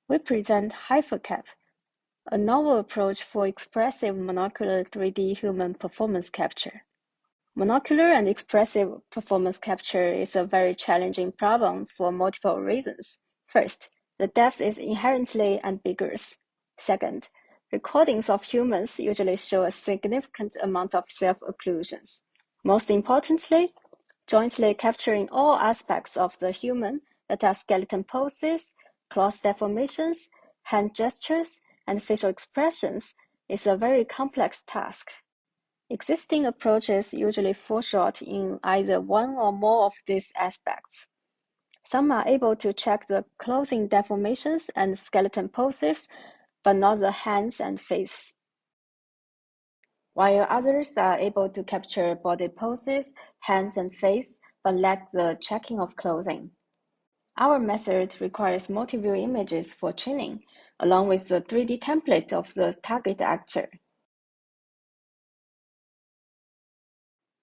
We present HyperCap, a novel approach for expressive monocular 3D human performance capture. Monocular and expressive performance capture is a very challenging problem for multiple reasons. First, the depth is inherently ambiguous. Second, recordings of humans usually show a significant amount of self-occlusions. Most importantly, jointly capturing all aspects of the human, that are skeleton poses, cloth deformations, hand gestures, and facial expressions, is a very complex task. Existing approaches usually fall short in either one or more of these aspects. Some are able to check the clothing deformations and skeleton poses, but not the hands and face, while others are able to capture body poses, hands and face, but lack the checking of clothing. Our method requires multi-view images for training, along with the 3D template of the target actor.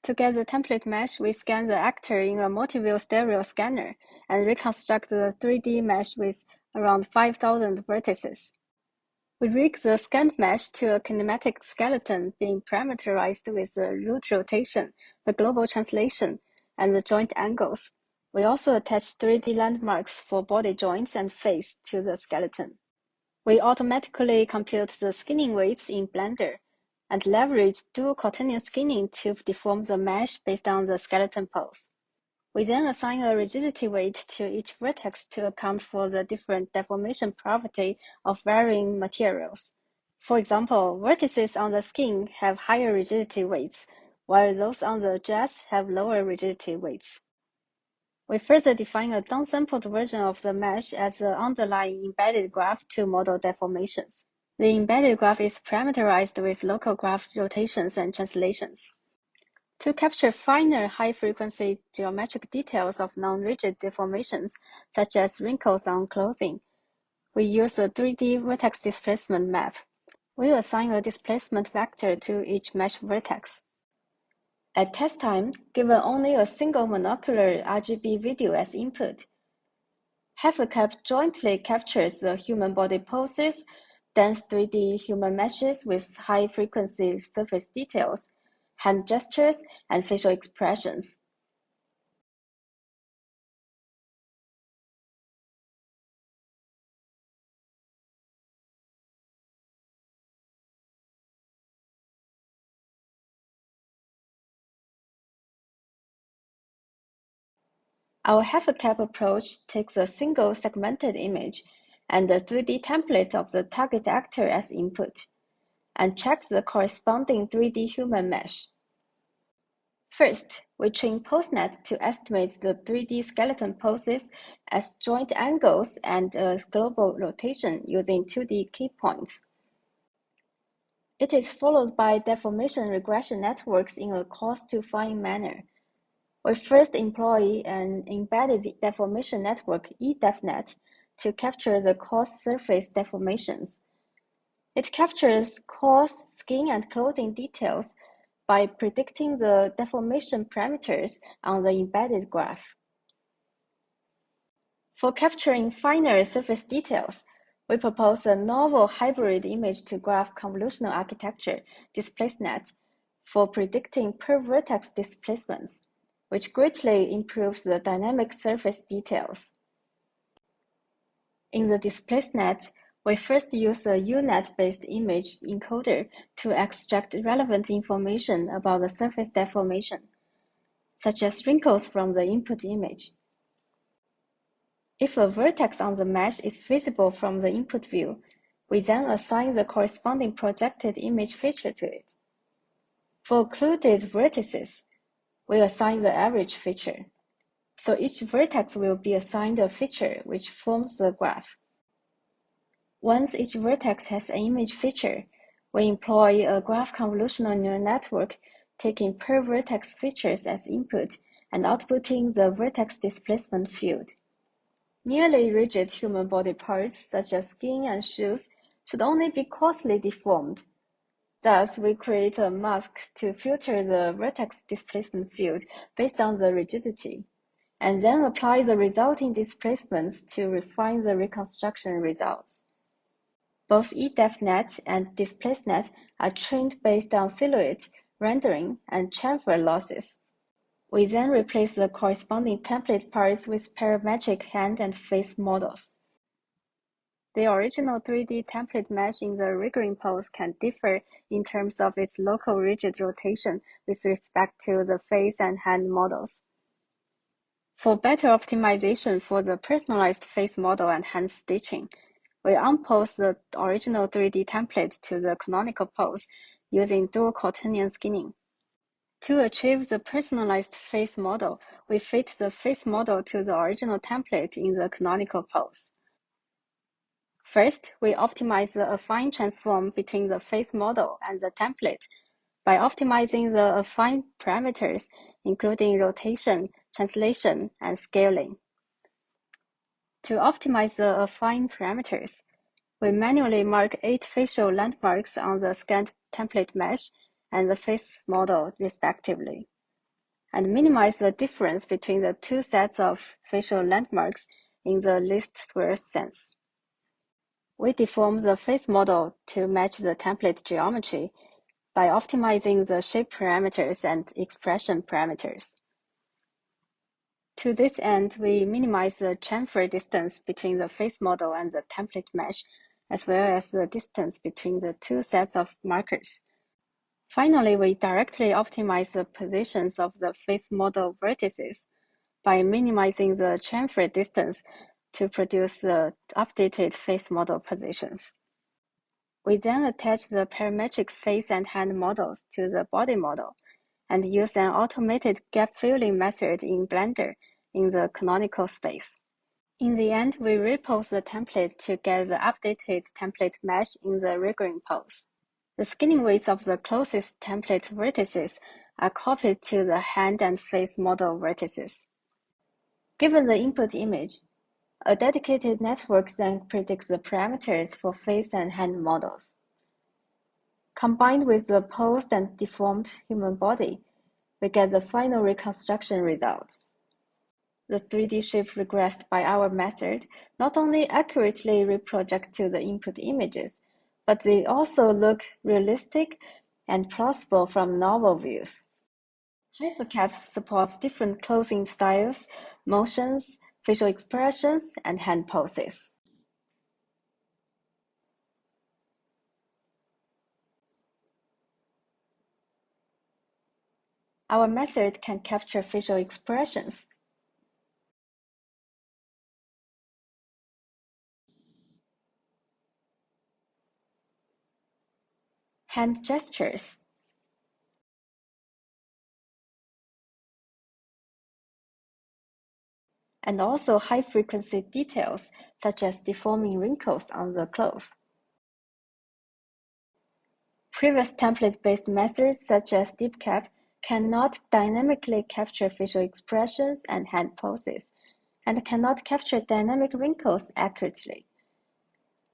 To get the template mesh, we scan the actor in a multi-view stereo scanner and reconstruct the 3D mesh with around 5,000 vertices. We rig the scanned mesh to a kinematic skeleton being parameterized with the root rotation, the global translation, and the joint angles. We also attach 3D landmarks for body joints and face to the skeleton. We automatically compute the skinning weights in Blender and leverage dual coordinate skinning to deform the mesh based on the skeleton pose. We then assign a rigidity weight to each vertex to account for the different deformation property of varying materials. For example, vertices on the skin have higher rigidity weights, while those on the dress have lower rigidity weights. We further define a downsampled version of the mesh as the underlying embedded graph to model deformations. The embedded graph is parameterized with local graph rotations and translations. To capture finer high-frequency geometric details of non-rigid deformations, such as wrinkles on clothing, we use a 3D vertex displacement map. We assign a displacement vector to each mesh vertex. At test time, given only a single monocular RGB video as input, HyperCap jointly captures the human body poses, dense 3D human meshes with high-frequency surface details, hand gestures, and facial expressions. Our HyperCap approach takes a single segmented image and the 3D template of the target actor as input, and checks the corresponding 3D human mesh. First, we train PoseNet to estimate the 3D skeleton poses as joint angles and a global rotation using 2D key points. It is followed by deformation regression networks in a coarse-to-fine manner. We first employ an embedded deformation network, eDefNet, to capture the coarse surface deformations. It captures coarse skin and clothing details by predicting the deformation parameters on the embedded graph. For capturing finer surface details, we propose a novel hybrid image-to-graph convolutional architecture, DisplaceNet, for predicting per-vertex displacements, which greatly improves the dynamic surface details. In the DisplaceNet, we first use a UNet-based image encoder to extract relevant information about the surface deformation, such as wrinkles from the input image. If a vertex on the mesh is visible from the input view, we then assign the corresponding projected image feature to it. For occluded vertices, we assign the average feature. So each vertex will be assigned a feature which forms the graph. Once each vertex has an image feature, we employ a graph convolutional neural network taking per vertex features as input and outputting the vertex displacement field. Nearly rigid human body parts, such as skin and shoes, should only be coarsely deformed. Thus, we create a mask to filter the vertex displacement field based on the rigidity, and then apply the resulting displacements to refine the reconstruction results. Both eDefNet and DisplaceNet are trained based on silhouette, rendering, and chamfer losses. We then replace the corresponding template parts with parametric hand and face models. The original 3D template mesh in the Riggering pose can differ in terms of its local rigid rotation with respect to the face and hand models. For better optimization for the personalized face model and hand stitching, we unpose the original 3D template to the canonical pose using dual quaternion skinning. To achieve the personalized face model, we fit the face model to the original template in the canonical pose. First, we optimize the affine transform between the face model and the template by optimizing the affine parameters, including rotation, translation, and scaling. To optimize the affine parameters, we manually mark 8 facial landmarks on the scanned template mesh and the face model respectively, and minimize the difference between the two sets of facial landmarks in the least squares sense. We deform the face model to match the template geometry by optimizing the shape parameters and expression parameters. To this end, we minimize the chamfer distance between the face model and the template mesh, as well as the distance between the two sets of markers. Finally, we directly optimize the positions of the face model vertices by minimizing the chamfer distance to produce the updated face model positions. We then attach the parametric face and hand models to the body model and use an automated gap filling method in Blender in the canonical space. In the end, we repose the template to get the updated template mesh in the Riggering pose. The skinning weights of the closest template vertices are copied to the hand and face model vertices. Given the input image, a dedicated network then predicts the parameters for face and hand models. Combined with the posed and deformed human body, we get the final reconstruction result. The 3D shape regressed by our method not only accurately reproject to the input images, but they also look realistic and plausible from novel views. HyperCap supports different clothing styles, motions, facial expressions, and hand poses. Our method can capture facial expressions, hand gestures, and also high-frequency details such as deforming wrinkles on the clothes. Previous template-based methods such as DeepCap cannot dynamically capture facial expressions and hand poses, and cannot capture dynamic wrinkles accurately.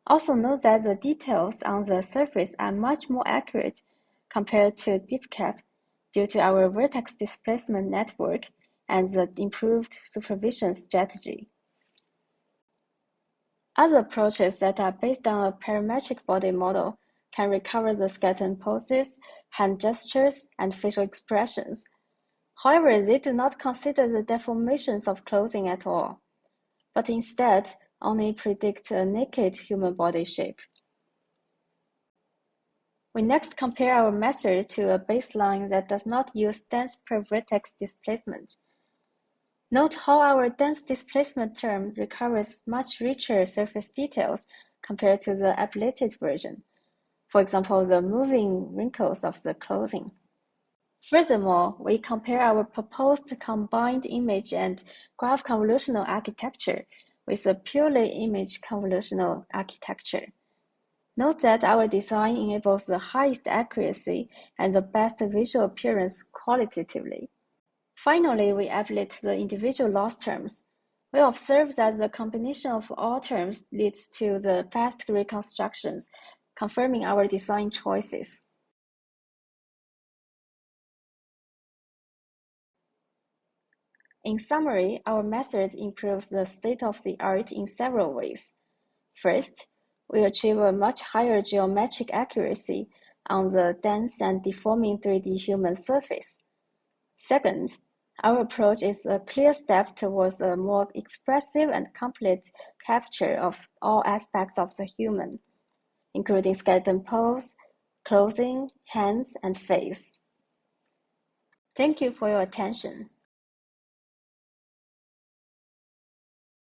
Also note that the details on the surface are much more accurate compared to DeepCap due to our vertex displacement network and the improved supervision strategy. Other approaches that are based on a parametric body model can recover the skeleton poses, hand gestures, and facial expressions. However, they do not consider the deformations of clothing at all, but instead only predict a naked human body shape. We next compare our method to a baseline that does not use dense per vertex displacement. Note how our dense displacement term recovers much richer surface details compared to the ablated version. For example, the moving wrinkles of the clothing. Furthermore, we compare our proposed combined image and graph convolutional architecture with a purely image convolutional architecture. Note that our design enables the highest accuracy and the best visual appearance qualitatively. Finally, we ablate the individual loss terms. We observe that the combination of all terms leads to the fast reconstructions, confirming our design choices. In summary, our method improves the state-of-the-art in several ways. First, we achieve a much higher geometric accuracy on the dense and deforming 3D human surface. Second, our approach is a clear step towards a more expressive and complete capture of all aspects of the human, including skeleton pose, clothing, hands, and face. Thank you for your attention.